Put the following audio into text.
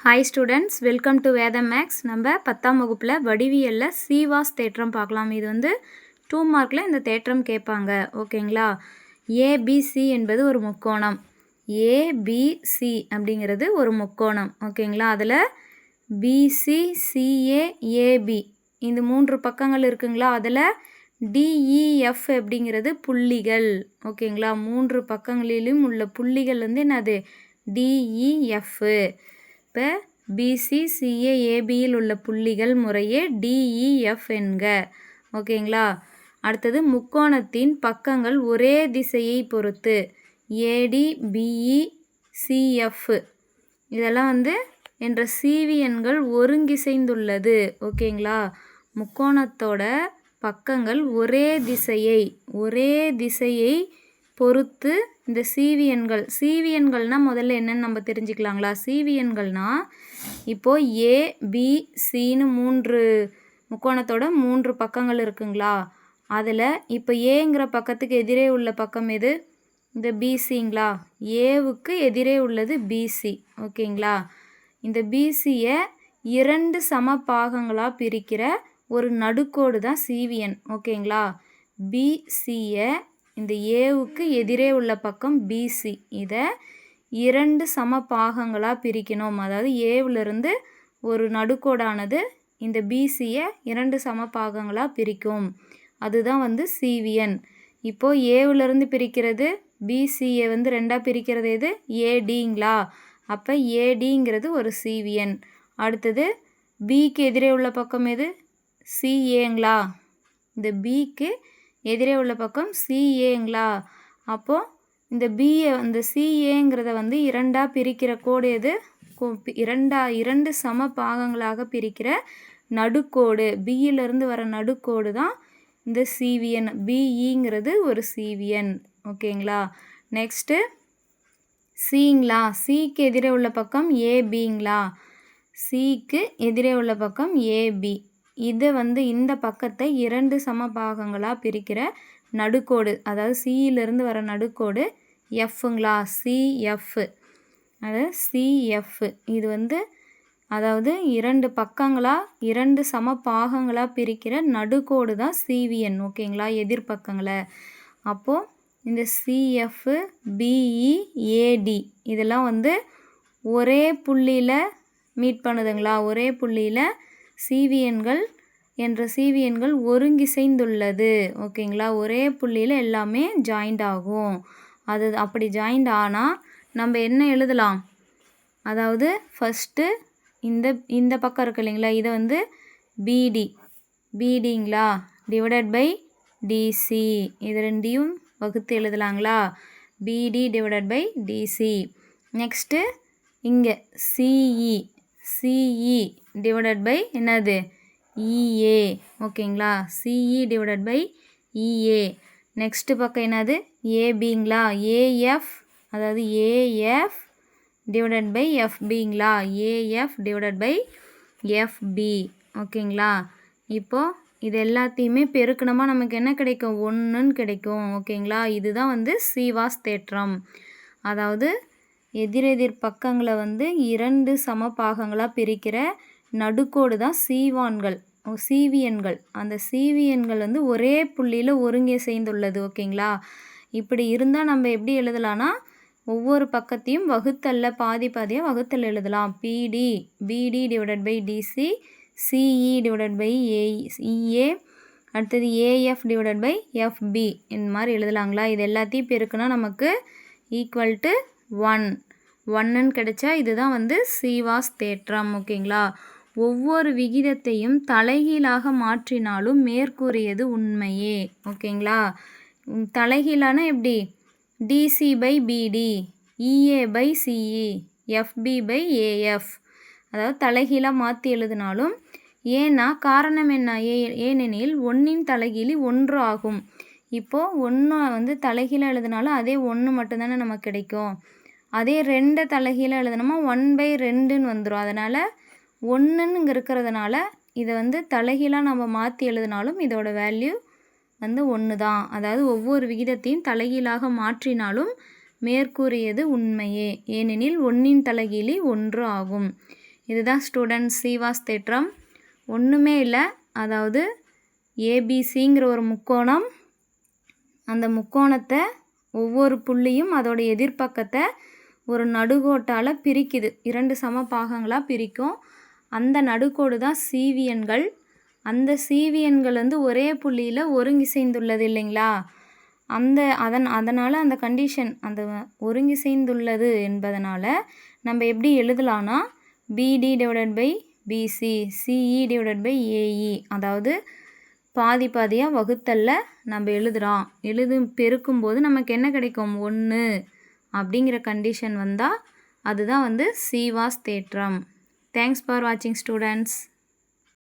Hi students, welcome to வேதம் maths. நம்ம 10ஆம் வகுப்பில் வடிவியலில் சீவாஸ் தேற்றம் பார்க்கலாம். இது 2 மார்க்கில் இந்த தேற்றம் கேட்பாங்க. ஓகேங்களா? ஏபிசி என்பது ஒரு முக்கோணம். ஏபிசி அப்படிங்கிறது ஒரு முக்கோணம். ஓகேங்களா? அதில் பிசி, சிஏ, ஏபி இந்த 3 பக்கங்கள் இருக்குங்களா? அதில் டிஇஎஃப் அப்படிங்கிறது புள்ளிகள். ஓகேங்களா? 3 பக்கங்களிலும் உள்ள புள்ளிகள் என்னது? டிஇஎஃப். இப்போ பிசி, சிஏ, ஏபியில் உள்ள புள்ளிகள் முறையே டிஇஎஃப் என்க. ஓகேங்களா? அடுத்தது முக்கோணத்தின் பக்கங்கள் ஒரே திசையை பொறுத்து ஏடி, பிஇ, சிஎஃப் இதெல்லாம் என்ற சிவி எண்கள் ஒருங்கிசைந்துள்ளது. ஓகேங்களா? முக்கோணத்தோட பக்கங்கள் ஒரே திசையை பொறுத்து இந்த சிவி எண்கள்னால் முதல்ல என்னன்னு நம்ம தெரிஞ்சுக்கலாங்களா? சிவி எண்கள்னால் இப்போது ஏபிசின்னு 3 முக்கோணத்தோட 3 பக்கங்கள் இருக்குங்களா? அதில் இப்போ ஏங்கிற பக்கத்துக்கு எதிரே உள்ள பக்கம் எது? இந்த பிசிங்களா? ஏவுக்கு எதிரே உள்ளது பிசி. ஓகேங்களா? இந்த பிசியை 2 சம பாகங்களாக பிரிக்கிற ஒரு நடுக்கோடு தான் சிவி எண். ஓகேங்களா? பிசியை இந்த ஏவுக்கு எதிரே உள்ள பக்கம் பிசி, இதை 2 சம பாகங்களாக பிரிக்கணும். அதாவது ஏவிலிருந்து ஒரு நடுக்கோடானது இந்த பிசியை 2 சம பாகங்களாக பிரிக்கும். அதுதான் சிவிஎன். இப்போது ஏவிலிருந்து பிரிக்கிறது பிசியை 2ஆக பிரிக்கிறது எது? ஏடிங்களா? அப்போ ஏடிங்கிறது ஒரு சிவிஎன். அடுத்தது பிக்கு எதிரே உள்ள பக்கம் எது? சிஏங்களா? இந்த பிக்கு எதிரே உள்ள பக்கம் சிஏங்களா? அப்போது இந்த பிஏ சிஏங்கிறத 2ஆக பிரிக்கிற கோடு எது? 2 சம பாகங்களாக பிரிக்கிற நடுக்கோடு, பியிலிருந்து வர நடுக்கோடு தான் இந்த சிவிஎன். பிஇங்கிறது ஒரு சிவிஎன். ஓகேங்களா? நெக்ஸ்ட்டு சிங்களா? சிக்கு எதிரே உள்ள பக்கம் ஏபிங்களா? சிக்கு எதிரே உள்ள பக்கம் ஏபி. இது இந்த பக்கத்தை 2 சம பாகங்களாக பிரிக்கிற நடுக்கோடு, அதாவது சியிலிருந்து வர நடுக்கோடு எஃப்ங்களா? சிஎஃப். அதாவது சிஎஃப் இது அதாவது 2 பக்கங்களாக 2 சம பாகங்களாக பிரிக்கிற நடுக்கோடு தான் சிவிஎன். ஓகேங்களா? எதிர்பக்கங்களை. அப்போது இந்த சிஎஃப், பிஇ, ஏடி இதெல்லாம் ஒரே புள்ளியில் மீட் பண்ணுதுங்களா? ஒரே புள்ளியில் சிவிஎன்கள் ஒருங்கிசைந்துள்ளது. ஓகேங்களா? ஒரே புள்ளியில் எல்லாமே ஜாயிண்ட் ஆகும். அது அப்படி ஜாயிண்ட் ஆனால் நம்ம என்ன எழுதலாம்? அதாவது ஃபஸ்ட்டு இந்த பக்கம் இருக்கு இல்லைங்களா? இதை பிடிங்களா டிவைடட் பை டிசி, இது 2ஐயும் வகுத்து எழுதலாங்களா? BD divided by DC. Next இங்கே சிஇ டிவைடட் பை என்னது? இஏ. ஓகேங்களா? CE divided by EA. Next பக்கம் என்னது? ஏபிங்களா? ஏஎஃப், அதாவது ஏஎஃப் டிவைடட் பை எஃப்பிங்களா? AF divided by FB. ஓகேங்களா? இப்போது இது எல்லாத்தையுமே பெருக்கணுமா நமக்கு என்ன கிடைக்கும்? 1ன்னு கிடைக்கும். ஓகேங்களா? இதுதான் சீவாஸ் தேற்றம். அதாவது எதிரெதிர் பக்கங்களை 2 சம பாகங்களாக பிரிக்கிற நடுக்கோடு தான் சிவிஎன்கள். அந்த சிவிஎன்கள் ஒரே புள்ளியில் ஒருங்கிசைந்துள்ளது. ஓகேங்களா? இப்படி இருந்தால் நம்ம எப்படி எழுதலாம்னா, ஒவ்வொரு பக்கத்தையும் வகுத்தல்ல பாதியாக வகுத்தல் எழுதலாம். BD divided by DC, CE divided by EA, அடுத்தது ஏஎஃப் டிவைடட் பை எஃப்பி இந்த மாதிரி எழுதலாங்களா? இது எல்லாத்தையும் பெருக்குனா நமக்கு ஈக்குவல் டு 1ன்னு கிடைச்சா இதுதான் சீவாஸ் தேற்றம். ஓகேங்களா? ஒவ்வொரு விகிதத்தையும் தலைகீழாக மாற்றினாலும் மேற்கூறியது உண்மையே. ஓகேங்களா? தலைகீழான எப்படி? DC by BD, EA by CE, FB by AF. அதாவது தலைகீழாக மாற்றி எழுதினாலும், ஏன்னா காரணம் என்ன? ஏனெனில் 1ன் தலைகீழி 1 ஆகும். இப்போது 1 தலைகீழாக எழுதினாலும் அதே 1 மட்டும்தானே நமக்கு கிடைக்கும். அதே 2 தலைகீழாக எழுதினோமா 1/2ன்னு வந்துடும். அதனால் 1ன்னு இங்கே இருக்கிறதுனால இதை தலைகீழாக நம்ம மாற்றி எழுதினாலும் இதோட வேல்யூ 1 தான். அதாவது ஒவ்வொரு விகிதத்தையும் தலைகீழாக மாற்றினாலும் மேற்கூறியது உண்மையே, ஏனெனில் 1ன் தலைகீழி 1 ஆகும். இதுதான் ஸ்டூடெண்ட்ஸ் சீவாஸ் தேற்றம். ஒன்றுமே இல்லை, அதாவது ஏபிசிங்கிற ஒரு முக்கோணம், அந்த முக்கோணத்தை ஒவ்வொரு புள்ளியும் அதோட எதிர்பக்கத்தை ஒரு நடுகோட்டால் பிரிக்குது, 2 சம பாகங்களாக பிரிக்கும். அந்த நடுக்கோடு தான் சீவியன்கள். அந்த சீவியன்கள் வந்து ஒரே புள்ளியில் ஒருங்கிசைந்துள்ளது இல்லைங்களா, அதனால் அந்த கண்டிஷன் அந்த ஒருங்கிசைந்துள்ளது என்பதனால் நம்ம எப்படி எழுதலான்னா BD divided by BC, CE divided by AE, அதாவது பாதி பாதியாக வகுத்தலில் நம்ம பெருக்கும்போது நமக்கு என்ன கிடைக்கும், 1 அப்படிங்கிற கண்டிஷன் வந்தால் அதுதான் வந்து சீவாஸ் தேற்றம். தேங்க்ஸ் ஃபார் வாட்சிங் ஸ்டூடெண்ட்ஸ்.